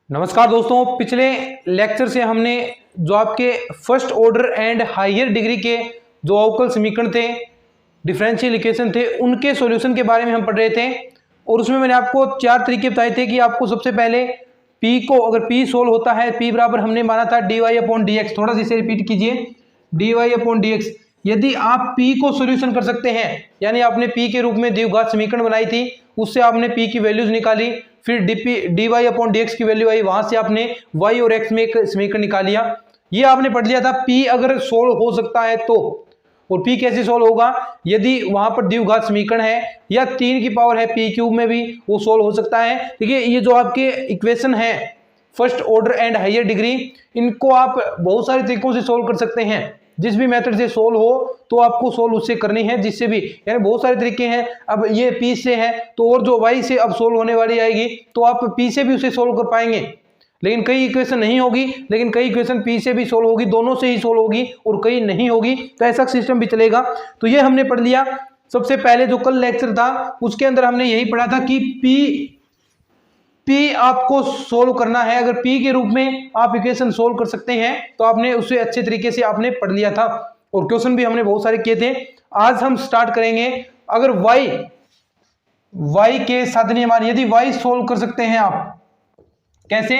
नमस्कार दोस्तों, पिछले लेक्चर से हमने जो आपके first order and higher degree के जो अवकल समीकरण थे, डिफरेंशियल इक्वेशन थे, उनके सॉल्यूशन के बारे में हम पढ़ रहे थे। और उसमें मैंने आपको 4 तरीके बताए थे कि आपको सबसे पहले p को, अगर p सोल्व होता है, p बराबर हमने माना था dy/dx। थोड़ा सा इसे रिपीट कीजिए, dy/dx। यदि आप p को सॉल्यूशन कर सकते हैं, यानी आपने p के रूप में द्विघात समीकरण बनाई थी, उससे आपने p की वैल्यूज निकाली, फिर dy/dx की वैल्यू आई, वहां से आपने y और x में एक समीकरण निकाल लिया। ये आपने पढ़ लिया था p अगर सोल्व हो सकता है तो। और p कैसे सोल्व होगा? यदि वहां पर द्विघात समीकरण है या 3 की पावर है p क्यूब में भी वो सोल्व हो सकता है। देखिए, ये जो आपके इक्वेशन है first order and higher degree, इनको आप बहुत सारे तरीकों से सोल्व कर सकते हैं। जिस भी मेथड से सोल्व हो तो आपको सोल्व उससे करनी है, जिससे भी, यानी बहुत सारे तरीके हैं। अब ये p से है तो और जो y से अब सोल्व होने वाली आएगी तो आप p से भी उसे सोल्व कर पाएंगे। लेकिन कई इक्वेशन नहीं होगी, लेकिन कई इक्वेशन p से भी सोल्व होगी, दोनों से ही सोल्व होगी, और कई नहीं होगी, तो ऐसा सिस्टम भी चलेगा। तो ये हमने पढ़ लिया। सबसे पहले जो कल लेक्चर था उसके अंदर हमने यही पढ़ा था कि p आपको सोल्व करना है। अगर p के रूप में आप इक्वेशन सोल्व कर सकते हैं तो आपने उसे अच्छे तरीके से आपने पढ़ लिया था, और क्वेश्चन भी हमने बहुत सारे किए थे। आज हम स्टार्ट करेंगे, अगर y के साधनीय मान, यदि y सोल्व कर सकते हैं आप, कैसे?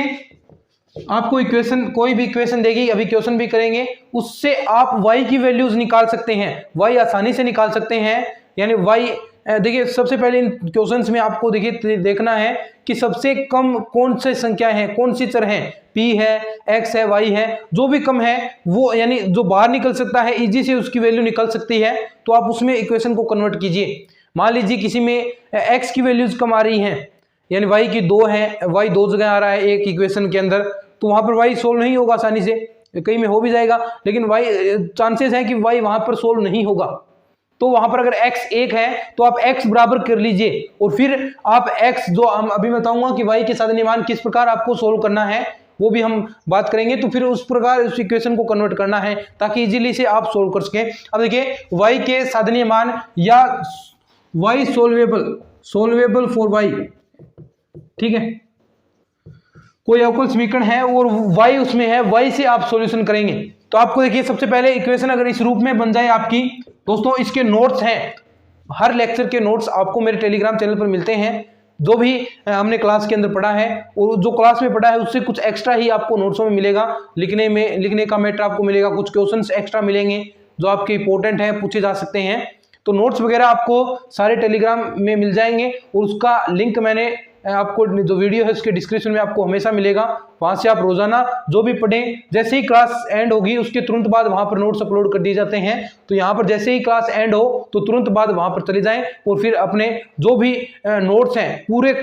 आपको इक्वेशन, कोई भी इक्वेशन देगी, अभी क्वेश्चन भी करेंगे, उससे आप y की वैल्यूज निकाल सकते हैं, y आसानी से निकाल सकते हैं। यानी y, देखिए सबसे पहले इन क्वेश्चंस में आपको देखिए देखना है कि सबसे कम कौन सी संख्या है, कौन सी चर है, p है, x है, y है, जो भी कम है वो, यानी जो बाहर निकल सकता है, इजी से उसकी वैल्यू निकल सकती है, तो आप उसमें इक्वेशन को कन्वर्ट कीजिए। मान लीजिए किसी में x की वैल्यूज कम आ रही हैं, यानी y की 2 है, y 2 जगह आ रहा है एक इक्वेशन के अंदर, तो वहां पर y सोल्व नहीं होगा आसानी से। कई में हो भी जाएगा, लेकिन y चांसेस है कि y वहां पर सोल्व नहीं होगा। तो वहां पर अगर x 1 है तो आप x बराबर कर लीजिए, और फिर आप x, जो हम अभी बताऊंगा कि y के साधनीय मान किस प्रकार आपको सोल्व करना है, वो भी हम बात करेंगे। तो फिर उस प्रकार उस इक्वेशन को कन्वर्ट करना है ताकि इजीली से आप सोल्व कर सकें। अब देखिए, y के साधनीय मान या y सोल्वेबल फॉर y, ठीक है, कोई अवकल समीकरण है और y उसमें है, y से आप सॉल्यूशन करेंगे। तो आपको देखिए, सबसे पहले इक्वेशन अगर इस रूप में बन जाए आपकी, दोस्तों इसके नोट्स हैं, हर लेक्चर के नोट्स आपको मेरे टेलीग्राम चैनल पर मिलते हैं। जो भी हमने क्लास के अंदर पढ़ा है और जो क्लास में पढ़ा है उससे कुछ एक्स्ट्रा ही आपको नोट्सों में मिलेगा, लिखने का मैटर आपको मिलेगा, कुछ क्वेश्चंस एक्स्ट्रा मिलेंगे जो आपके इंपॉर्टेंट हैं, पूछे जा सकते हैं। तो नोट्स वगैरह आपको सारे टेलीग्राम में मिल जाएंगे, और उसका लिंक मैंने आपको, जो वीडियो है उसके डिस्क्रिप्शन में आपको हमेशा मिलेगा। वहां से आप रोजाना जो भी पढ़ें, जैसे ही क्लास एंड होगी उसके तुरंत बाद वहां पर नोट्स अपलोड कर दिए जाते हैं। तो यहाँ पर जैसे ही क्लास एंड हो तो तुरंत बाद वहां पर चले जाएं, और फिर अपने जो भी नोट्स हैं पूरे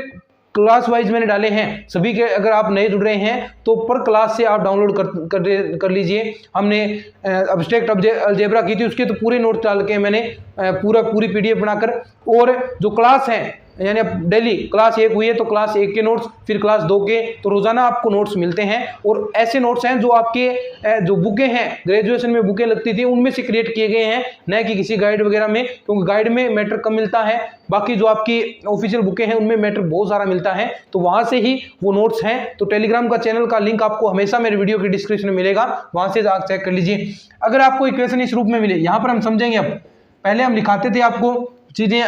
क्लास वाइज मैंने डाले हैं सभी के, अगर आप नए जुड़ रहे हैं तो पर क्लास से आप डाउनलोड कर लीजिए। हमने अब्स्ट्रैक्ट अलजेब्रा की थी, उसके तो पूरे नोट्स डाल के मैंने पूरी पीडीएफ बनाकर, और जो क्लास है, यानी अब डेली क्लास 1 हुई है तो क्लास 1 के नोट्स, फिर क्लास 2 के, तो रोजाना आपको नोट्स मिलते हैं। और ऐसे नोट्स हैं जो आपके जो बुकें हैं, ग्रेजुएशन में बुकें लगती थी, उनमें से क्रिएट किए गए हैं, न कि किसी गाइड वगैरह में, क्योंकि गाइड में मैटर कम मिलता है, बाकी जो आपकी ऑफिशियल बुकें हैं उनमें मैटर बहुत सारा मिलता है, तो वहां से ही वो नोट्स हैं। तो टेलीग्राम का चैनल का लिंक आपको हमेशा मेरे वीडियो के डिस्क्रिप्शन में मिलेगा, वहां से आप चेक कर लीजिए। अगर आपको इक्वेशन इस रूप में मिले, यहाँ पर हम समझेंगे। अब पहले हम लिखाते थे आपको चीजें,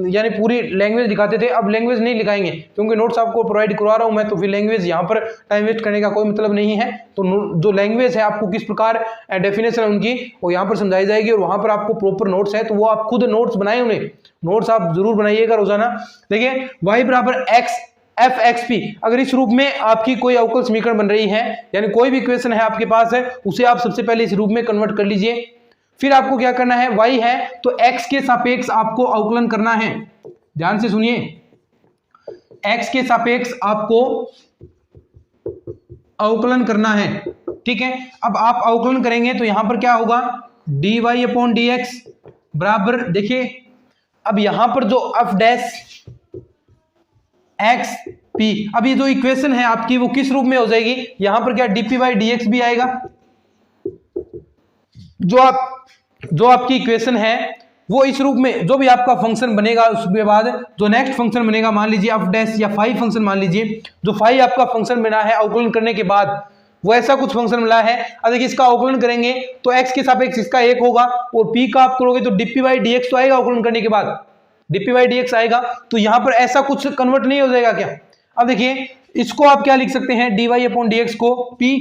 यानी पूरी लैंग्वेज दिखाते थे, अब लैंग्वेज नहीं लिखाएंगे क्योंकि नोट्स आपको प्रोवाइड करवा रहा हूं मैं, तो फिर लैंग्वेज यहाँ पर टाइम वेस्ट करने का कोई मतलब नहीं है। तो जो लैंग्वेज है आपको किस प्रकार डेफिनेशन है उनकी, वो यहाँ पर समझाई जाएगी, और वहां पर आपको प्रॉपर नोट्स है, तो वो आप खुद नोट्स बनाए, उन्हें नोट्स आप जरूर बनाइएगा रोजाना। देखिए, y बराबर x f(x p), अगर इस रूप में आपकी कोई अवकल समीकरण बन रही है, यानी कोई भी इक्वेशन है आपके पास है, उसे आप सबसे पहले इस रूप में कन्वर्ट कर लीजिए। फिर आपको क्या करना है, y है तो x के सापेक्ष आपको अवकलन करना है। ध्यान से सुनिए, x के सापेक्ष आपको अवकलन करना है, ठीक है। अब आप अवकलन करेंगे तो यहां पर क्या होगा, dy/dx बराबर, देखिए अब यहां पर जो f डैश x p, अब ये जो इक्वेशन है आपकी वो किस रूप में हो जाएगी, यहां पर क्या dp/dx भी आएगा। जो आपकी इक्वेशन है वो इस रूप में जो भी आपका फंक्शन बनेगा उसके बाद जो नेक्स्ट फंक्शन बनेगा, मान लीजिए f डैश या फाई फंक्शन, मान लीजिए जो फाई आपका फंक्शन बना है अवकलन करने के बाद वो ऐसा कुछ फंक्शन मिला है। अब देखिए इसका अवकलन करेंगे तो x के सापेक्ष इसका 1 होगा और p का आप करोगे तो dp/dx तो आएगा अवकलन करने के बाद, dp/dx आएगा। तो यहां पर ऐसा कुछ कन्वर्ट नहीं हो जाएगा क्या? अब देखिए इसको आप क्या लिख सकते हैं, dy/dx को p,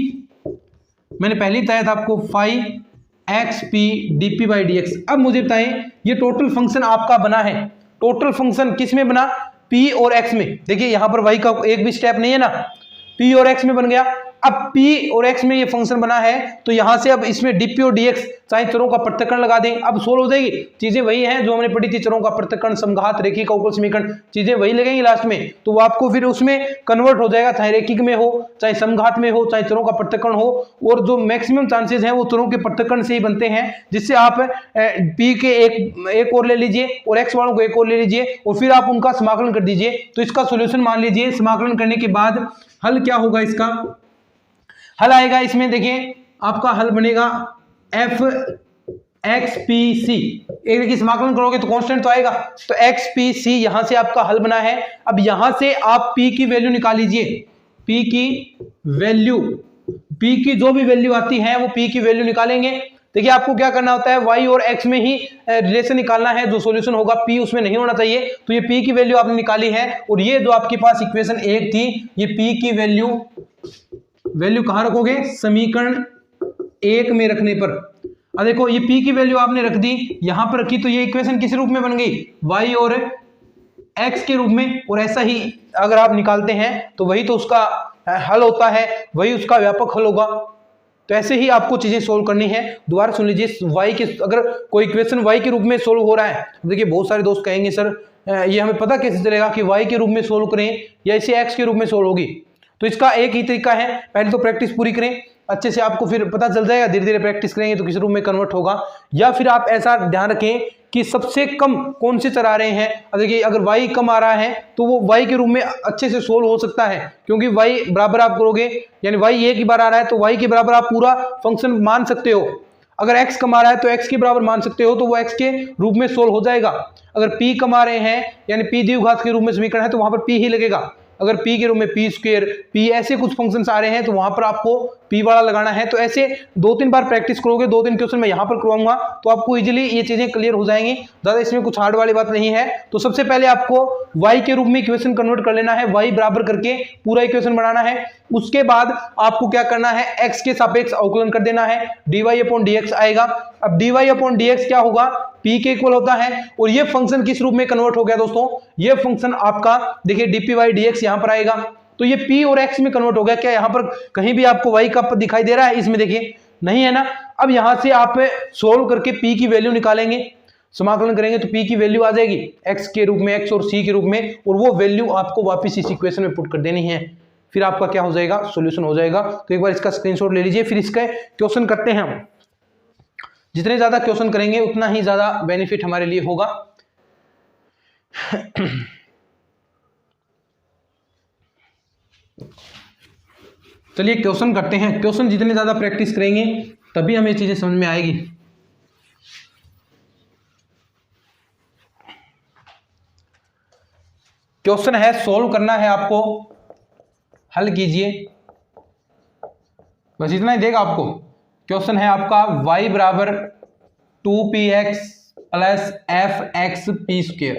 मैंने पहले ही बताया था आपको, फाई एक्स पी dp/dx। अब मुझे बताएं ये टोटल फंक्शन आपका बना है, टोटल फंक्शन किस में बना, p और x में। देखिए यहां पर y का एक भी स्टेप नहीं है ना, p और x में बन गया। अब p और x में ये फंक्शन बना है तो यहां से अब इसमें dp और dx चाहे चरों का पृथक्करण लगा दें, अब सोल्व हो जाएगी। चीजें वही हैं जो हमने पढ़ी थी, चरों का पृथक्करण, समघात, रेखिक का अवकल समीकरण, चीजें वही लगेंगी लास्ट में। तो वो आपको फिर उसमें कन्वर्ट हो जाएगा, चाहे रेखिक में हो, चाहे समघात में हो, चाहे चरों का पृथक्करण हो। और जो मैक्सिमम चांसेस हैं वो चरों के पृथक्करण से ही बनते हैं, जिससे आप p के एक और ले लीजिए और x वालों को एक और ले लीजिए और फिर आप उनका समाकलन कर दीजिए। तो इसका सोल्यूशन मान लीजिए, समाकलन करने के बाद हल क्या होगा, इसका हल आएगा इसमें, देखिए आपका हल बनेगा f एक्स पी सी। एक देखिए समाकलन करोगे तो कांस्टेंट तो आएगा, तो एक्स पी सी यहां से आपका हल बना है। अब यहां से आप p की वैल्यू निकाल लीजिए, p की वैल्यू, p की जो भी वैल्यू आती है वो p की वैल्यू निकालेंगे। देखिए आपको क्या करना होता है, y और x में ही रिलेशन निकालना है, जो सॉल्यूशन होगा p उसमें नहीं होना चाहिए। तो ये p की वैल्यू आपने निकाली है और ये जो आपके पास इक्वेशन 1 थी, ये p की वैल्यू कहां रखोगे, समीकरण 1 में रखने पर। अब देखो ये p की वैल्यू आपने रख दी, यहां पर रखी, तो ये इक्वेशन किस रूप में बन गई, y और x के रूप में। और ऐसा ही अगर आप निकालते हैं तो वही तो उसका हल होता है, वही उसका व्यापक हल होगा। तो ऐसे ही आपको चीजें सोल्व करनी है। दोबारा सुन लीजिए, y के अगर कोई इक्वेशन y के रूप में सोल्व हो रहा है, देखिए बहुत सारे दोस्त कहेंगे सर ये हमें पता कैसे चलेगा कि y के रूप में सोल्व करें या इसे x के रूप में सोल्व होगी। तो इसका एक ही तरीका है, पहले तो प्रैक्टिस पूरी करें अच्छे से, आपको फिर पता चल जाएगा, धीरे धीरे प्रैक्टिस करेंगे तो किस रूप में कन्वर्ट होगा। या फिर आप ऐसा ध्यान रखें कि सबसे कम कौन से चर आ रहे हैं। अब देखिए अगर y कम आ रहा है तो वो y के रूप में अच्छे से सोल्व हो सकता है, क्योंकि y बराबर आप करोगे, यानी y एक ही बार आ रहा है तो y के बराबर आप पूरा फंक्शन मान सकते हो। अगर x कम आ रहा है तो x के बराबर मान सकते हो, तो वो x के रूप में सोल्व हो जाएगा। अगर p कम आ रहे हैं यानी p द्विघात के रूप में समीकरण है तो वहां पर p ही लगेगा। अगर p के रूप में p स्क्वायर, p ऐसे कुछ फंक्शंस आ रहे हैं तो वहां पर आपको p वाला लगाना है। तो ऐसे 2-3 बार प्रैक्टिस करोगे, 2-3 क्वेश्चन मैं यहां पर करवाऊंगा तो आपको इजीली ये चीजें क्लियर हो जाएंगी। ज्यादा इसमें कुछ हार्ड वाली बात नहीं है। तो सबसे पहले आपको y के रूप में इक्वेशन कन्वर्ट कर लेना है, y बराबर करके पूरा इक्वेशन बनाना है। उसके बाद आपको क्या करना है, x के सापेक्ष अवकलन कर देना है, dy/dx आएगा। अब dy/dx क्या होगा, p के इक्वल होता है। और ये फंक्शन किस रूप में कन्वर्ट हो गया दोस्तों, ये फंक्शन आपका देखिए dp/dx यहां पर आएगा, तो ये p और x में कन्वर्ट हो गया। क्या यहां पर कहीं भी आपको y का पद दिखाई दे रहा है, इसमें देखिए नहीं है ना। अब यहां से आप सोल्व करके p की वैल्यू निकालेंगे, समाकलन करेंगे तो p की वैल्यू आ जाएगी x के रूप में, x और c के रूप में, और वो वैल्यू आपको वापस इस इक्वेशन में पुट कर देनी है। फिर आपका क्या हो जाएगा, सॉल्यूशन हो जाएगा। तो एक बार इसका स्क्रीनशॉट ले लीजिए, फिर इसका क्वेश्चन करते हैं हम। जितने ज्यादा क्वेश्चन करेंगे उतना ही ज्यादा बेनिफिट हमारे लिए होगा। चलिए क्वेश्चन करते हैं। क्वेश्चन जितने ज्यादा प्रैक्टिस करेंगे तभी हमें चीजें समझ में आएगी। क्वेश्चन है, सॉल्व करना है आपको, हल कीजिए, बस इतना ही देगा आपको। क्वेश्चन है आपका y बराबर 2px प्लस fxp²,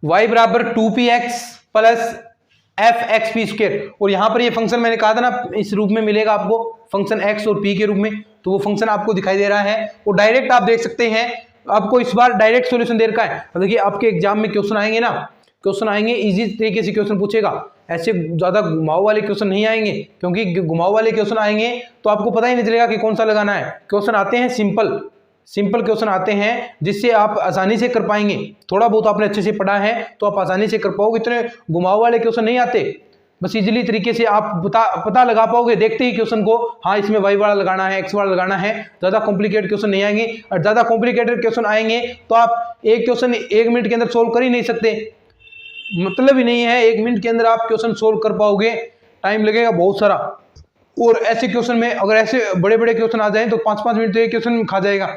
y बराबर 2px प्लस fxp²। और यहां पर ये फंक्शन मैंने कहा था ना, इस रूप में मिलेगा आपको फंक्शन x और p के रूप में, तो वो फंक्शन आपको दिखाई दे रहा है। और डायरेक्ट आप देख सकते हैं, आपको इस बार डायरेक्ट सॉल्यूशन दे रखा है। देखिए आपके एग्जाम में क्वेश्चन आएंगे ना, क्वेश्चन आएंगे इजी तरीके से क्वेश्चन पूछेगा, ऐसे ज्यादा घुमाव वाले क्वेश्चन नहीं आएंगे, क्योंकि घुमाव वाले क्वेश्चन आएंगे तो आपको पता ही नहीं चलेगा कि कौन सा लगाना है। क्वेश्चन आते हैं सिंपल क्वेश्चन आते हैं जिससे आप आसानी से कर पाएंगे। थोड़ा बहुत आपने अच्छे से पढ़ा है तो आप आसानी से कर पाओगे, इतने घुमाव वाले क्वेश्चन नहीं आते। बस इजीली तरीके से आप पता लगा पाओगे देखते ही क्वेश्चन को, हाँ इसमें y वाला लगाना है, x वाला लगाना है। ज्यादा कॉम्प्लिकेटेड क्वेश्चन नहीं आएंगे, और ज्यादा कॉम्प्लिकेटेड क्वेश्चन आएंगे तो आप एक क्वेश्चन 1 मिनट के अंदर सोल्व कर ही नहीं सकते, मतलब ही नहीं है 1 मिनट के अंदर आप क्वेश्चन सोल्व कर पाओगे, टाइम लगेगा बहुत सारा। और ऐसे क्वेश्चन में अगर ऐसे बड़े बड़े क्वेश्चन आ जाएं तो 5-5 मिनट तो एक क्वेश्चन खा जाएगा।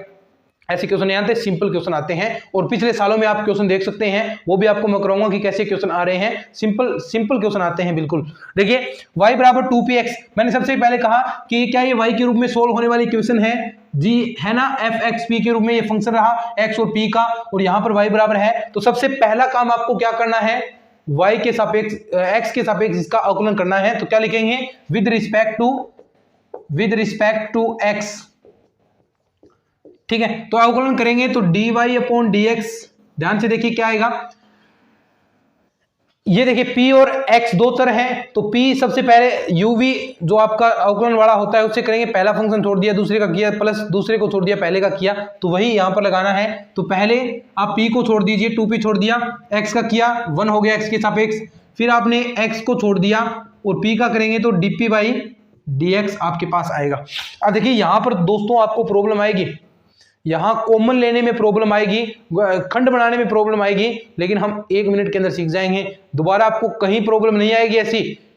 ऐसे क्वेश्चन नहीं आते, सिंपल क्वेश्चन आते हैं। और पिछले सालों में आप क्वेश्चन देख सकते हैं, वो भी आपको मैं कराऊंगा कि कैसे क्वेश्चन आ रहे हैं। सिंपल क्वेश्चन आते हैं बिल्कुल। देखिए y बराबर 2px, मैंने सबसे पहले कहा कि क्या ये y के रूप में सोल्व होने वाली क्वेश्चन है जी, है ना। f(x,p) के रूप में ये फंक्शन रहा x और p का, और यहां पर y बराबर है। तो सबसे पहला काम आपको क्या करना है, y के सापेक्ष x के सापेक्ष इसका अवकलन करना है। तो क्या लिखेंगे, विद रिस्पेक्ट टू x, ठीक है। तो अवकलन करेंगे तो dy/dx, ध्यान से देखिए क्या आएगा। ये देखिए p और x दो चर हैं, तो p सबसे पहले uv जो आपका अवकलन वाला होता है उससे करेंगे, पहला फंक्शन छोड़ दिया दूसरे का किया, प्लस दूसरे को छोड़ दिया पहले का किया, तो वही यहां पर लगाना है। तो पहले आप p को छोड़ दीजिए, 2p छोड़ दिया, x का किया 1 हो गया x के सापेक्ष, फिर आपने x को छोड़ दिया और p का करेंगे तो dp/dx आपके पास आएगा। अब देखिए यहां पर दोस्तों आपको प्रॉब्लम आएगी, यहां कॉमन लेने में प्रॉब्लम आएगी, खंड बनाने में प्रॉब्लम आएगी, लेकिन हम 1 मिनट के अंदर सीख जाएंगे। दोबारा आपको कहीं प्रॉब्लम नहीं आएगी,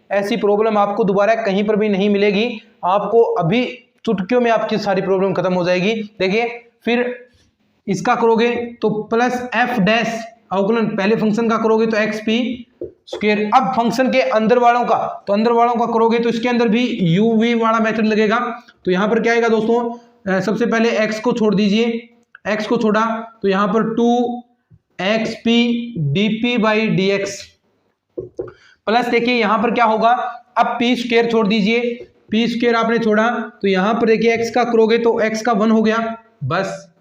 ऐसी प्रॉब्लम आपको दोबारा कहीं पर भी नहीं मिलेगी। आपको अभी चुटकियों में आपकी सारी प्रॉब्लम खत्म हो जाएगी। देखिए फिर इसका करोगे तो प्लस एफ डैश, अवकलन पहले फंक्शन का करोगे तो x(p²). अब फंक्शन के अंदर वालों का, तो अंदर वालों का करोगे तो इसके अंदर भी uv वाला मेथड लगेगा। तो यहां पर क्या आएगा दोस्तों, सबसे पहले x को छोड़ दीजिए, x को छोड़ा तो यहां पर 2xp dp/dx, प्लस देखिए यहां पर क्या होगा, अब p² छोड़ दीजिए, p² आपने छोड़ा तो यहां पर देखिए x का करोगे तो x का 1 हो गया बस।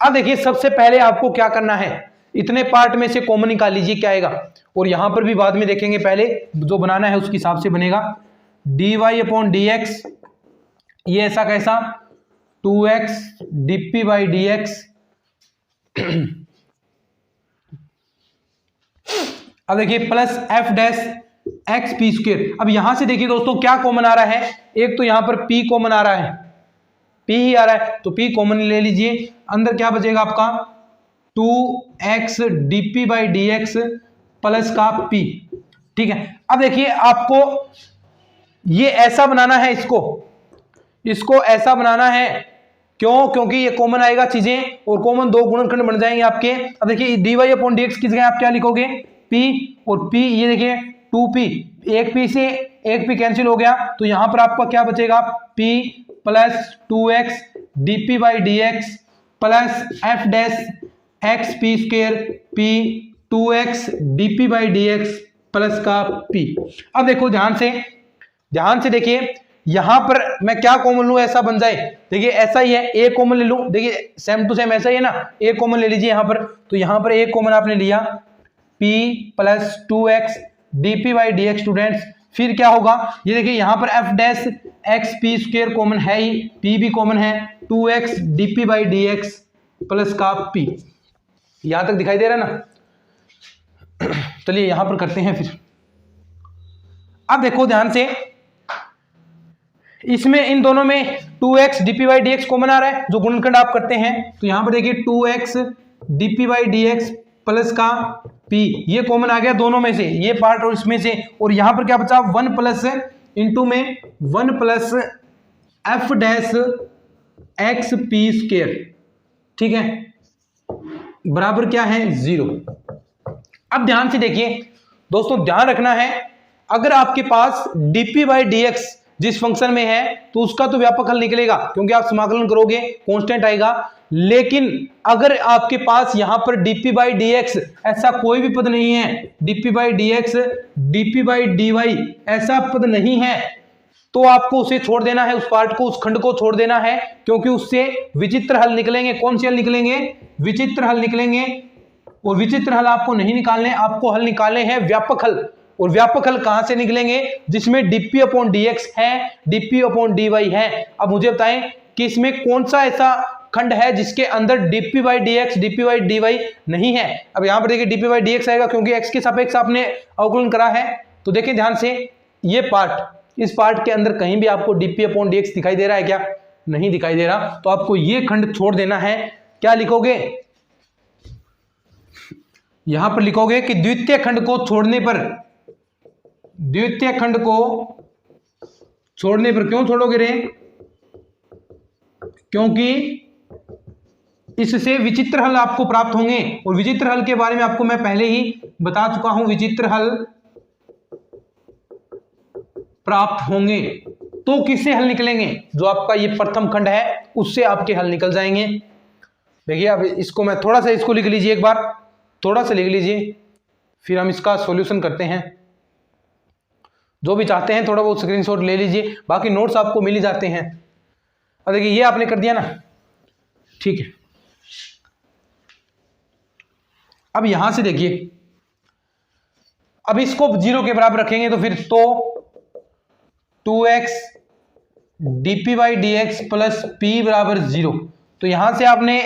अब देखिए सबसे पहले आपको क्या करना है, इतने पार्ट में से कॉमन निकाल लीजिए क्या आएगा, और यहां पर भी बाद में देखेंगे, पहले जो बनाना है उसके हिसाब से बनेगा। dy/dx, ये ऐसा कैसा 2x dp/dx, अब देखिए प्लस एफ डैश x(p²). अब यहां से देखिए दोस्तों क्या कॉमन आ रहा है, एक तो यहां पर p कॉमन आ रहा है, p ही आ रहा है, तो p कॉमन ले लीजिए, अंदर क्या बचेगा आपका 2x dp/dx प्लस का p, ठीक है। अब देखिए आपको ये ऐसा बनाना है, इसको ऐसा बनाना है, क्यों, क्योंकि ये कॉमन आएगा चीजें, और कॉमन दो गुणनखंड बन जाएंगे आपके। अब देखिए dy/dx की जगह आप क्या लिखोगे, p, और p ये देखिए 2p, एक p से एक p कैंसिल हो गया, तो यहां पर आपका क्या बचेगा, p plus 2x dp/dx plus f dash x(p²) p 2x dp/dx plus का p। अब देखो ध्यान से देखिए, यहां पर मैं क्या कॉमन लूं ऐसा बन जाए, देखिए ऐसा ही है, ए कॉमन ले लूं, देखिए सेम टू सेम ऐसा ही है ना, ए कॉमन ले लीजिए यहां पर, तो यहां पर ए कॉमन आपने लिया, p plus 2x dp/dx students, फिर क्या होगा, ये देखिए यहां पर f डैश x(p²) कॉमन है ही, p भी कॉमन है, 2x dp/dx प्लस का p। यहां तक दिखाई दे रहा है ना। चलिए यहां पर करते हैं फिर। अब देखो ध्यान से, इसमें इन दोनों में 2x dp/dx कॉमन आ रहा है, जो गुणनखंड आप करते हैं, तो यहां पर देखिए 2x dp/dx प्लस का p, ये कॉमन आ गया दोनों में से, ये पार्ट और इसमें से, और यहां पर क्या बचा 1 प्लस इंटू में 1 प्लस f डैश x(p²), ठीक है, बराबर क्या है 0। अब ध्यान से देखिए दोस्तों, ध्यान रखना है, अगर आपके पास dp/dx जिस फंक्शन में है तो उसका तो व्यापक हल निकलेगा, क्योंकि आप समाकलन करोगे कांस्टेंट आएगा, लेकिन अगर आपके पास यहां पर dp/dx ऐसा कोई भी पद नहीं है, dp/dx dp/dy ऐसा पद नहीं है, तो आपको उसे छोड़ देना है, उस पार्ट को, उस खंड को छोड़ देना है, क्योंकि उससे विचित्र हल निकलेंगे। कौन से हल निकलेंगे, विचित्र हल निकलेंगे, और विचित्र हल आपको नहीं निकालने, आपको हल निकालने हैं व्यापक हल। और व्यापक हल कहां से निकलेंगे, जिसमें dp/dx है, dp/dy है। अब मुझे बताएं कि इसमें कौन सा ऐसा खंड है जिसके अंदर dp/dx dp/dy नहीं है। अब यहां पर देखिए dp/dx आएगा, क्योंकि x के सापेक्ष आपने अवकलन करा है। तो देखिए ध्यान से, ये पार्ट, इस पार्ट के अंदर कहीं भी आपको dp/dx दिखाई दे रहा है क्या, नहीं दिखाई दे रहा, तो आपको ये खंड छोड़ देना है। क्या लिखोगे, यहां पर लिखोगे कि द्वितीय खंड को छोड़ने पर, द्वितीय खंड को छोड़ने पर, क्यों छोड़ोगे रे, क्योंकि इससे विचित्र हल आपको प्राप्त होंगे, और विचित्र हल के बारे में आपको मैं पहले ही बता चुका हूं। विचित्र हल प्राप्त होंगे तो किससे हल निकलेंगे? जो आपका ये प्रथम खंड है उससे आपके हल निकल जाएंगे। देखिए अब इसको मैं थोड़ा सा इसको लिख लीजिए, एक बार थोड़ा सा लिख लीजिए, फिर हम इसका सॉल्यूशन करते हैं। जो भी चाहते हैं थोड़ा बहुत स्क्रीनशॉट ले लीजिए, बाकी नोट्स आपको मिल ही जाते हैं। अब देखिए ये आपने कर दिया ना, ठीक है। अब यहां से देखिए, अब इसको 0 के बराबर रखेंगे तो फिर तो 2x dp by D x plus P बराबर 0। तो यहां से आपने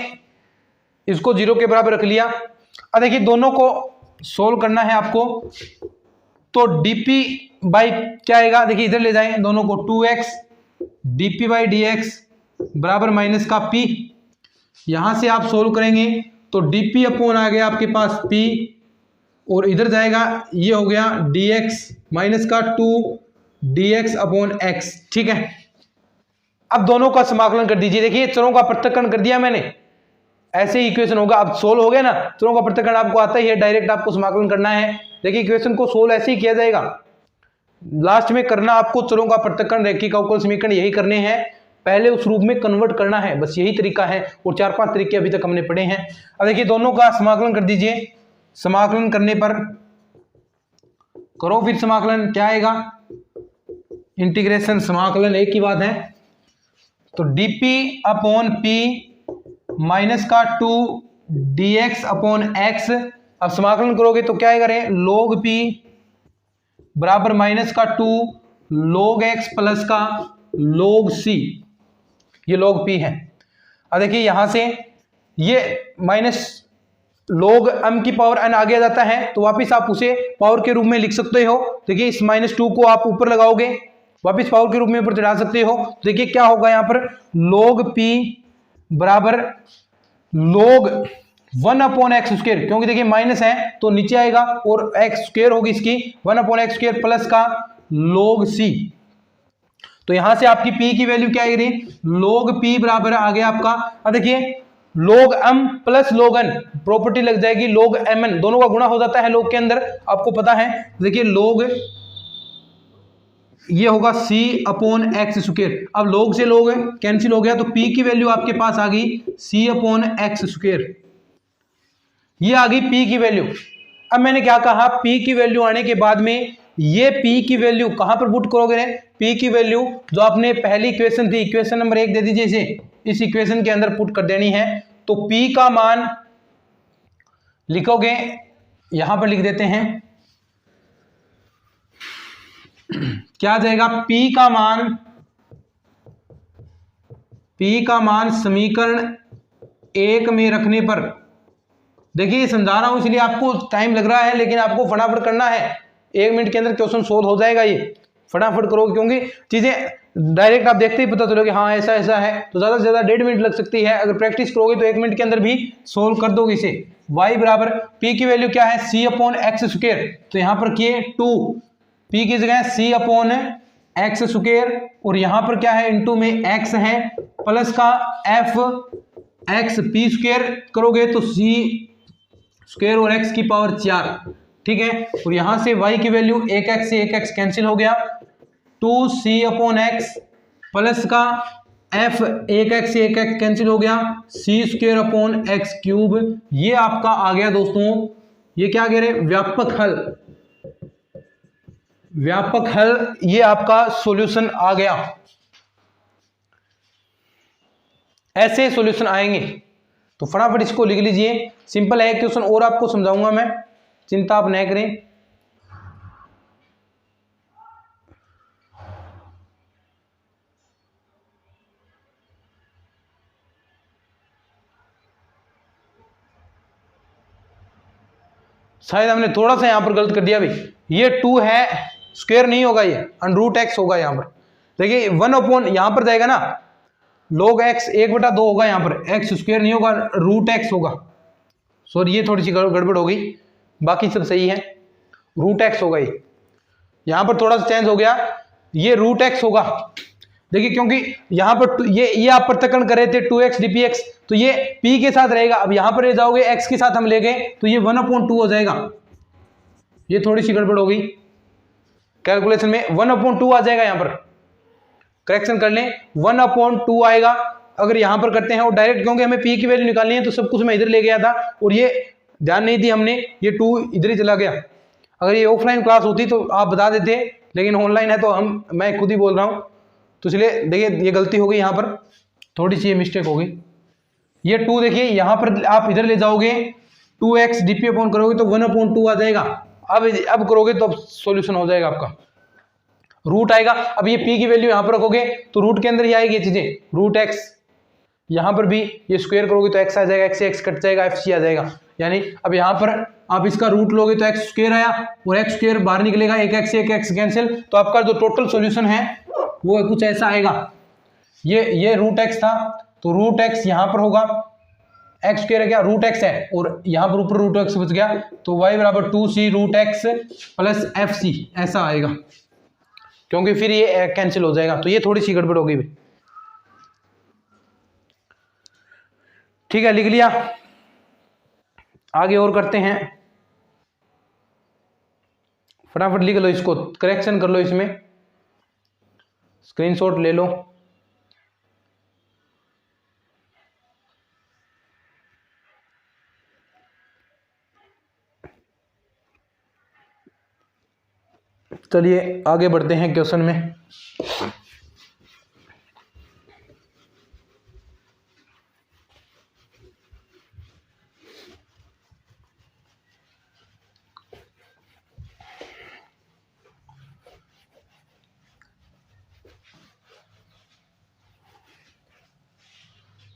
इसको 0 के बराबर रख लिया। अब देखिए दोनों को सोल्व करना है आपको, तो dp बाई क्या आएगा, देखिए इधर ले जाएं दोनों को, 2x dp by D x बराबर माइनस का p। यहां से आप सोल्व करेंगे तो dp अपॉन आ गया आपके पास p, और इधर जाएगा ये हो गया dx माइनस का 2 dx अपॉन x, ठीक है। अब दोनों का समाकलन कर दीजिए। देखिए चरों का पृथक्करण कर दिया मैंने, ऐसे ही इक्वेशन होगा। अब सोल्व हो गया ना, चरों का पृथक्करण आपको आता ही है, डायरेक्ट आपको समाकलन करना है। देखिए इक्वेशन को सोल्व ऐसे ही किया जाएगा, लास्ट में करना आपको चरों का पृथक्करण, रेखीय का अवकल समीकरण यही करने हैं, पहले उस रूप में कन्वर्ट करना है, बस यही तरीका है। और 4-5 तरीके अभी तक हमने पढ़े हैं। अब देखिए दोनों का समाकलन कर दीजिए। समाकलन करने पर करो, फिर समाकलन क्या आएगा, इंटीग्रेशन समाकलन एक ही बात है। तो dp अपॉन p माइनस का 2 dx अपॉन x। अब समाकलन करोगे तो क्या आएगा रे, log p बराबर माइनस का 2 log x प्लस का log c, ये log p है। अब देखिए यहां से ये माइनस log m की पावर n आगे आ जाता है, तो वापिस आप उसे पावर के रूप में लिख सकते हो। देखिए इस -2 को आप ऊपर लगाओगे, वापिस पावर के रूप में ऊपर चढ़ा सकते हो। देखिए क्या होगा यहाँ पर, log p बराबर log 1 अपॉन एक्स स्क्वायर, क्योंकि देखिए माइनस है तो नीचे आएगा, और एक्स स्क्वायर होगी इसकी 1 अपॉन एक्स स्क्वायर प्लस का log c। तो यहां से आपकी p की वैल्यू क्या आएगी, log p बराबर आ गया आपका, अब देखिए log m plus log n, property लग जाएगी log mn, दोनों का गुणा हो जाता है log के अंदर, आपको पता है। देखिए log ये होगा c अपॉन एक्स स्क्वायर। अब log से log कैंसिल हो गया, तो p की वैल्यू आपके पास आ गई c अपॉन एक्स स्क्वायर, ये आ गई p की वैल्यू। अब मैंने क्या कहा, p की वैल्यू आने के बाद में ये p की वैल्यू कहां पर पुट करोगे, p की वैल्यू जो आपने पहली इक्वेशन थी, इक्वेशन नंबर 1 दे दीजिए इसे, इस इक्वेशन के अंदर पुट कर देनी है। तो p का मान लिखोगे, यहां पर लिख देते हैं, क्या आ जाएगा, p का मान समीकरण 1 में रखने पर, देखिए समझा रहा हूं इसलिए आपको टाइम लग रहा है, लेकिन आपको फटाफट करना है, 1 मिनट के अंदर क्वेश्चन सोल्व हो जाएगा, ये फटाफट करोगे, क्योंकि चीजें डायरेक्ट आप देखते ही पता चलोगे हाँ ऐसा ऐसा है, तो ज्यादा से ज्यादा 1.5 मिनट लग सकती है। अगर प्रैक्टिस करोगे तो 1 मिनट के अंदर भी सोल्व कर दोगे इसे। y बराबर p की वैल्यू क्या है, c अपॉन एक्स स्क्वायर, तो यहां पर किए 2, p की जगह c अपॉन एक्स स्क्वायर, और यहां पर क्या है, इंटू में x है, प्लस का f x p स्क्वायर करोगे तो c स्क्वायर और x की पावर 4, ठीक है। और यहां से y की वैल्यू 1x से 1x कैंसिल हो गया, 2c अपॉन x प्लस का f 1x से 1x कैंसिल हो गया, c square upon x cube, ये आपका आ गया दोस्तों, ये क्या कह रहे, व्यापक हल, व्यापक हल, ये आपका सॉल्यूशन आ गया। ऐसे सॉल्यूशन आएंगे, तो फटाफट इसको लिख लीजिए, सिंपल है क्वेश्चन, और आपको समझाऊंगा मैं, चिंता आप न करें। शायद हमने थोड़ा सा यहां पर गलत कर दिया भाई, ये 2 है, स्क्वायर नहीं होगा, ये अंडर x होगा यहां पर। देखिए 1 अपॉन यहां पर जाएगा ना, log x 1/2 होगा, यहां पर x स्क्वायर नहीं होगा, रूट x होगा। सॉरी ये थोड़ी सी गड़बड़ हो गई, बाकी सब सही है, रूट x होगा, ये यहां पर थोड़ा सा चेंज हो गया, ये रूट x होगा, देखिए क्योंकि यहाँ पर ये आप पृथक्करण कर रहे थे 2x dpx, तो ये p के साथ रहेगा। अब यहाँ पर ले जाओगे x के साथ हम ले गए तो ये 1/2 हो जाएगा। ये थोड़ी सी गड़बड़ हो गई कैलकुलेशन में, 1/2 आ जाएगा। यहाँ पर करेक्शन कर लें, 1/2 आएगा। अगर यहाँ पर करते हैं और डायरेक्ट, क्योंकि हमें p की वैल्यू निकालनी है तो सब कुछ मैं इधर ले गया था और ये ध्यान नहीं दी हमने, ये 2 इधर ही चला गया। अगर ये ऑफलाइन क्लास होती तो आप बता देते, लेकिन ऑनलाइन है तो मैं खुद ही बोल रहा हूँ, तो इसलिए देखिए ये गलती हो गई, यहाँ पर थोड़ी सी मिस्टेक हो गई। ये 2 देखिए यहाँ पर आप इधर ले जाओगे 2x dp अपॉन करोगे तो 1/2 आ जाएगा। अब करोगे तो अब सॉल्यूशन हो जाएगा आपका, रूट आएगा। अब ये p की वैल्यू यहाँ पर रखोगे तो रूट के अंदर ही आएगी ये चीजें, रूट x, यहाँ पर भी ये स्क्वायर करोगे तो x आ जाएगा, x से x कट जाएगा, fc आ जाएगा। यानी अब यहाँ पर आप इसका रूट लोगे तो x स्क्वायर आया और x स्क्वायर बाहर निकलेगा, एक x कैंसिल, तो आपका जो टोटल सॉल्यूशन है वो कुछ ऐसा आएगा। ये रूट x था तो रूट x यहाँ पर होगा, x स्क्वायर है क्या, रूट x है, और यहाँ पर ऊपर रूट x बच गया तो y बराबर 2c root x plus fc ऐसा आएगा, क्योंकि फिर ये कैंसिल हो जाएगा। तो ये थोड़ी सी गड़बड़ हो गई। ठीक है, लिख लिया, आगे और करते हैं। फटाफट लिख लो इसको, करेक्शन कर लो, इसमें स्क्रीनशॉट ले लो। चलिए आगे बढ़ते हैं क्वेश्चन में।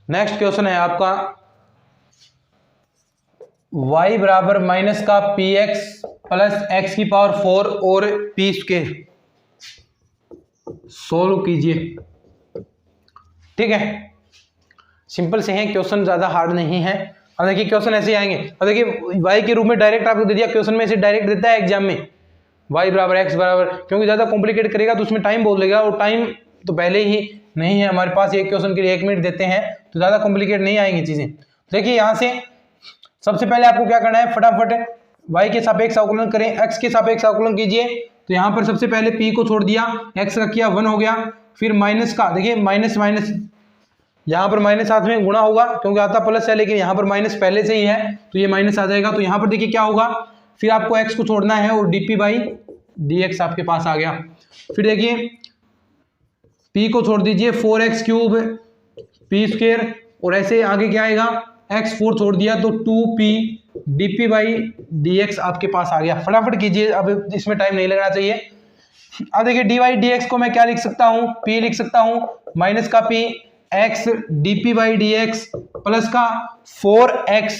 नेक्स्ट क्वेश्चन है आपका y बराबर माइनस का px प्लस x की पावर 4 और p स्क्वायर, सोल्व कीजिए। ठीक है, सिंपल से है क्वेश्चन, ज्यादा हार्ड नहीं है। अब देखिए क्वेश्चन ऐसे आएंगे, अब देखिए y के रूप में डायरेक्ट आपको दे दिया क्वेश्चन में, ऐसे डायरेक्ट देता है एग्जाम में y बराबर x बराबर, क्योंकि ज्यादा कॉम्प्लिकेट करेगा तो उसमें टाइम बोल देगा, और टाइम तो पहले ही नहीं है हमारे पास, एक क्वेश्चन के लिए 1 मिनट देते हैं, तो ज्यादा कॉम्प्लिकेट नहीं आएंगी चीजें। देखिए यहाँ से सबसे पहले आपको क्या करना है, फटाफट y के सापेक्ष अवकलन करें, x के सापेक्ष अवकलन कीजिए। तो यहाँ पर सबसे पहले p को छोड़ दिया, x का किया 1 हो गया, फिर माइनस का, देखिए माइनस माइनस, यहाँ पर माइनस साथ में गुणा होगा क्योंकि आता प्लस है, लेकिन यहाँ पर माइनस पहले से ही है तो ये माइनस आ जाएगा। तो यहाँ पर देखिए क्या होगा, फिर आपको x को छोड़ना है और dp बाई dx आपके पास आ गया। फिर देखिए p को छोड़ दीजिए, 4x क्यूब p स्क्वायर, और ऐसे आगे क्या आएगा, x 4 छोड़ दिया तो 2p dp बाई dx आपके पास आ गया। फटाफट कीजिए, अब इसमें टाइम नहीं लगना चाहिए। अब देखिए dy dx को मैं क्या लिख सकता हूँ, p लिख सकता हूँ माइनस का p x dp by dx plus का 4x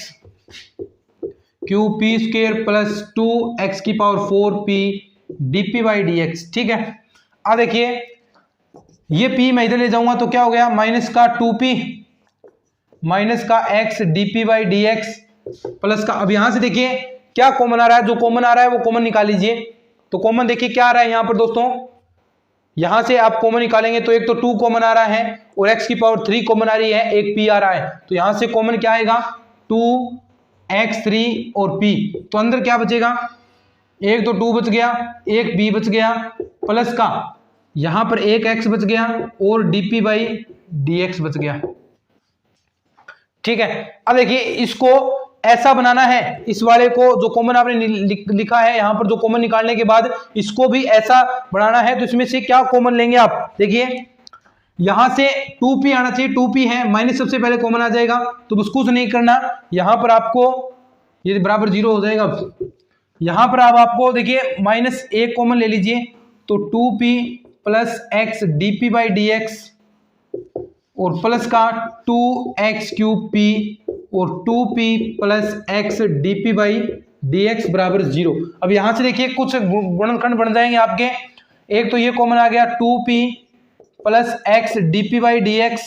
cube p square plus 2x की power 4p dp by dx। ठीक है, अब देखिए ये p मैं इधर ले जाऊंगा तो क्या हो गया, माइनस का 2p माइनस का x dp by dx plus का, अब यहां से देखिए क्या कॉमन आ रहा है, जो कॉमन आ रहा है वो कॉमन निकाल लीजिए। तो कॉमन देखिए क्या आ रहा है यहाँ पर दोस्तों, यहां से आप कॉमन निकालेंगे तो एक तो 2 कॉमन आ रहा है और x की पावर 3 कॉमन आ रही है, एक p आ रहा है, तो यहां से कॉमन क्या आएगा, 2x3 और p, तो अंदर क्या बचेगा, एक तो 2 बच गया, एक b बच गया, प्लस का यहां पर एक x बच गया और dp बाई dx बच गया। ठीक है, अब देखिए इसको ऐसा बनाना है, इस वाले को जो कॉमन आपने लिखा है यहाँ पर, जो कॉमन निकालने के बाद इसको भी ऐसा बनाना है। तो इसमें से क्या कॉमन लेंगे आप, देखिए यहां से 2p आना चाहिए, 2p है, माइनस सबसे पहले कॉमन आ जाएगा तो उसको नहीं करना, यहां पर आपको ये बराबर 0 हो जाएगा। यहां पर आपको देखिए माइनस एक कॉमन ले लीजिए तो 2p plus x dp by dx और प्लस का 2x क्यूब p और 2p plus x dp by dx बराबर 0। अब यहां से देखिए कुछ गुणनखंड बन जाएंगे आपके, एक तो ये कॉमन आ गया 2p plus x dp by dx,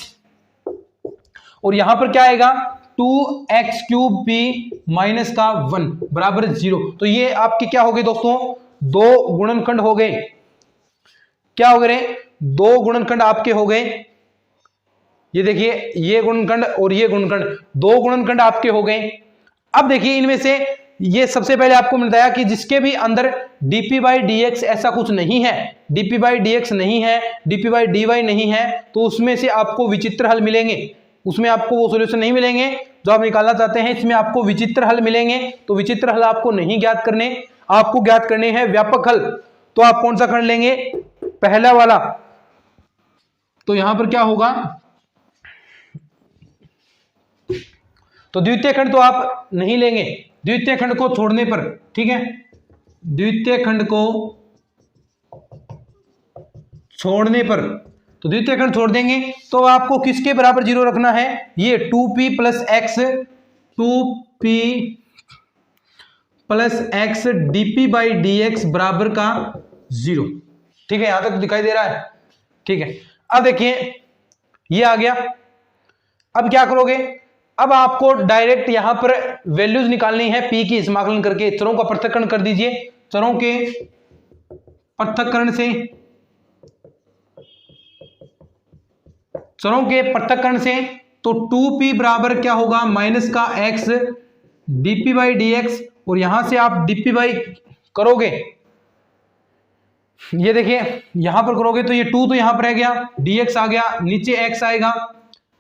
और यहां पर क्या आएगा 2x क्यूब p माइनस का 1 बराबर 0। तो ये आपके क्या हो गए दोस्तों, दो गुणनखंड हो गए। क्या हो गए, दो गुणनखंड आपके हो गए, ये देखिए ये गुणनखंड और ये गुणनखंड, दो गुणनखंड आपके हो गए। अब देखिए इनमें से ये सबसे पहले आपको बताया कि जिसके भी अंदर dp बाई dx ऐसा कुछ नहीं है, dp बाई dx नहीं है, dp बाई dy नहीं है, तो उसमें से आपको विचित्र हल मिलेंगे, उसमें आपको वो सॉल्यूशन नहीं मिलेंगे जो आप निकालना चाहते हैं, इसमें आपको विचित्र हल मिलेंगे। तो विचित्र हल आपको नहीं ज्ञात करने, आपको ज्ञात करने हैं व्यापक हल। तो आप कौन सा खंड लेंगे, पहला वाला। तो यहां पर क्या होगा, तो द्वितीय खंड तो आप नहीं लेंगे, द्वितीय खंड को छोड़ने पर, ठीक है, द्वितीय खंड को छोड़ने पर, तो द्वितीय खंड छोड़ देंगे। तो आपको किसके बराबर 0 रखना है, ये 2p plus x, 2p plus x dp by dx बराबर का 0, ठीक है, यहां तक दिखाई दे रहा है, ठीक है। अब देखिए ये आ गया, अब क्या करोगे, अब आपको डायरेक्ट यहां पर वैल्यूज निकालनी है p की, समाकलन करके चरों का पृथक्करण कर दीजिए, चरों के पृथक्करण से, चरों के पृथक्करण से, तो 2p बराबर क्या होगा, माइनस का x dp बाई dx, और यहां से आप dp बाई करोगे, ये देखिए यहां पर करोगे तो ये 2 तो यहां पर रह गया, dx आ गया, नीचे x आएगा,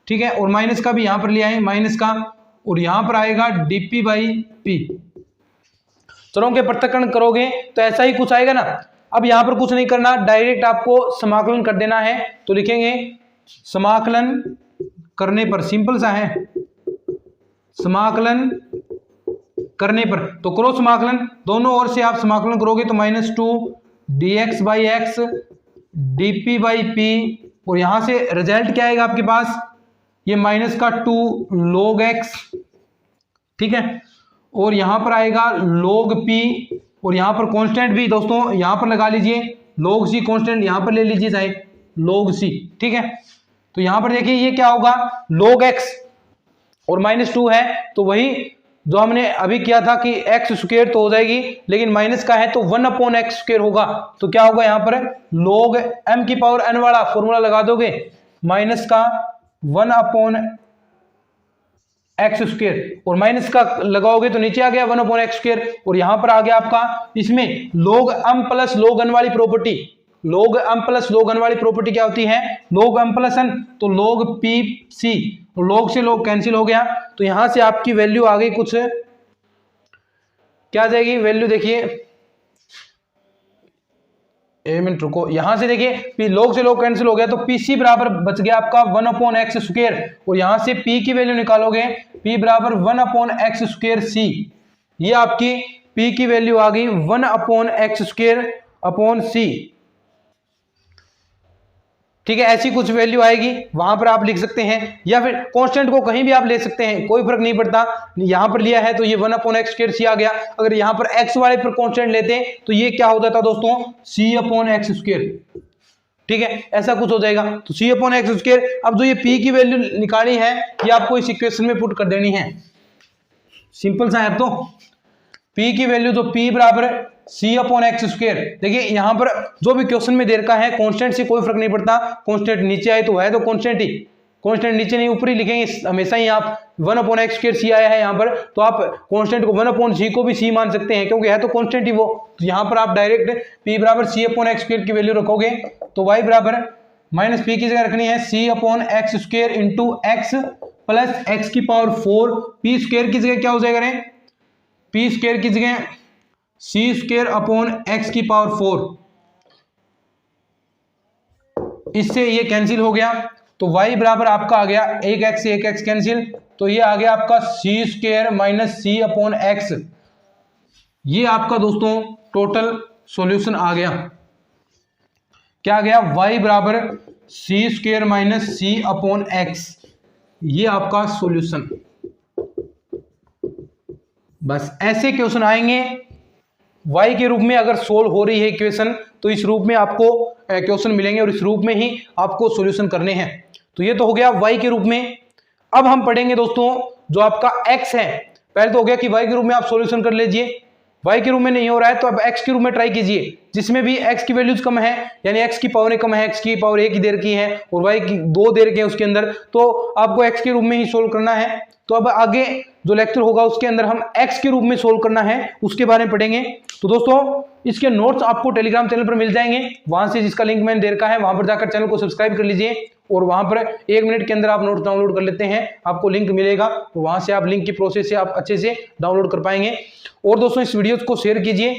ठीक है, और माइनस का भी यहां पर ले आए, माइनस का, और यहां पर आएगा dp बाई p। चरों के पृथक्करण करोगे तो ऐसा ही कुछ आएगा ना। अब यहां पर कुछ नहीं करना, डायरेक्ट आपको समाकलन कर देना है। तो लिखेंगे समाकलन करने पर, सिंपल सा है, समाकलन करने पर, तो करो समाकलन, दोनों ओर से आप समाकलन करोगे तो -2 dx by x dp by p, और यहां से रिजल्ट क्या आएगा आपके पास, ये माइनस का 2 log x, ठीक है, और यहां पर आएगा log p, और यहां पर कांस्टेंट भी दोस्तों यहां पर लगा लीजिए, log c कांस्टेंट यहां पर ले लीजिए चाहे log c, ठीक है। तो यहां पर देखिए ये क्या होगा, log x और -2 है, तो वही जो हमने अभी किया था कि एक्स स्क्वायर तो हो जाएगी, लेकिन माइनस का है तो 1/x स्क्वायर होगा। तो क्या होगा यहाँ पर, log m की पावर n वाला फॉर्मूला लगा दोगे, माइनस का 1/x स्क्वायर, और माइनस का लगाओगे तो नीचे आ गया 1/x स्क्वायर, और यहां पर आ गया आपका इसमें log m plus log n वाली property, log m plus log n वाली प्रॉपर्टी क्या होती है, log m प्लस n, तो log p c, log से log कैंसिल हो गया, तो यहां से आपकी वैल्यू आ गई कुछ, क्या आ जाएगी वैल्यू, देखिए 1 मिनट रुको, यहां से देखिए log से log कैंसिल हो गया, तो pc बराबर बच गया आपका 1/x स्क्वायर, और यहां से p की वैल्यू निकालोगे, p बराबर 1/x स्क्वायर c, ये आपकी p की वैल्यू आ गई 1/x स्क्वायर अपॉन c, ठीक है। ऐसी कुछ वैल्यू आएगी, वहां पर आप लिख सकते हैं, या फिर कांस्टेंट को कहीं भी आप ले सकते हैं, कोई फर्क नहीं पड़ता। यहां पर लिया है तो ये 1/x स्क्वायर c आ गया, अगर यहां पर x वाले पर कांस्टेंट लेते तो ये क्या हो जाता दोस्तों, c/x स्क्वायर, ठीक है, ऐसा कुछ हो जाएगा। तो c/x स्क्वायर, अब जो ये p की वैल्यू निकाली है ये आपको इस इक्वेशन में पुट कर देनी है, सिंपल सा है। तो p की वैल्यू, तो p बराबर c/x स्क्वायर, देखिए यहां पर जो भी क्वेश्चन में दे रखा है कांस्टेंट से कोई फर्क नहीं पड़ता, कांस्टेंट नीचे आए तो है तो कांस्टेंट ही, कांस्टेंट नीचे नहीं ऊपर ही लिखेंगे हमेशा ही। आप 1/x स्क्वायर c आया है यहाँ पर, तो आप कांस्टेंट को 1/c को भी c मान सकते हैं, क्योंकि है तो कांस्टेंट ही वो। तो यहाँ पर आप डायरेक्ट p बराबर c/x स्क्वायर की वैल्यू रखोगे, तो y बराबर माइनस p की जगह रखनी है c/x square into x plus x की पावर 4, p स्क्वायर की जगह क्या हो जाएगा, p स्क्वायर की जगह c स्क्वायर अपॉन x की पावर 4, इससे ये कैंसिल हो गया, तो y बराबर आपका आ गया 1x से 1x कैंसिल, तो ये आ गया आपका c square minus c upon x, ये आपका दोस्तों टोटल सॉल्यूशन आ गया। क्या आ गया, y बराबर c square minus c upon x, ये आपका सॉल्यूशन। बस ऐसे क्वेश्चन आएंगे y के रूप में, अगर सोल्व हो रही है इक्वेशन तो इस रूप में आपको क्वेश्चन मिलेंगे, और इस रूप में ही आपको सॉल्यूशन करने हैं। तो ये तो हो गया y के रूप में। अब हम पढ़ेंगे दोस्तों जो आपका x है, पहले तो हो गया कि y के रूप में आप सॉल्यूशन कर लीजिए, y के रूप में नहीं हो रहा है तो अब x के रूप में ट्राई कीजिए, जिसमें भी x की वैल्यूज कम है, यानी x की पावर कम है, x की पावर 1 ही देर की है और y की 2 देर के हैं उसके अंदर, तो आपको x के रूप में ही सोल्व करना है। तो अब आगे जो लेक्चर होगा उसके अंदर हम x के रूप में सोल्व करना है उसके बारे में पढ़ेंगे। तो दोस्तों इसके नोट्स आपको टेलीग्राम चैनल पर मिल जाएंगे, वहां से जिसका लिंक मैंने दे रखा है वहां पर जाकर चैनल को सब्सक्राइब कर लीजिए और वहां पर 1 मिनट के अंदर आप नोट्स डाउनलोड कर लेते हैं, आपको लिंक मिलेगा तो वहां से आप लिंक की प्रोसेस से आप अच्छे से डाउनलोड कर पाएंगे। और दोस्तों इस वीडियो को शेयर कीजिए,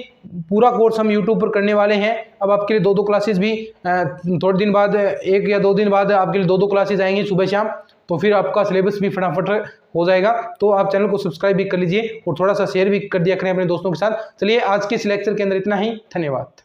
पूरा कोर्स हम यूट्यूब पर करने वाले हैं। अब आपके लिए 2-2 क्लासेस भी थोड़े दिन बाद 1 या 2 दिन बाद आपके लिए 2-2 क्लासेस आएंगी सुबह शाम, तो फिर आपका सिलेबस भी फटाफट हो जाएगा। तो आप चैनल को सब्सक्राइब भी कर लीजिए और थोड़ा सा शेयर भी कर दिया करें अपने दोस्तों के साथ। चलिए आज के इस लेक्चर के अंदर इतना ही, धन्यवाद।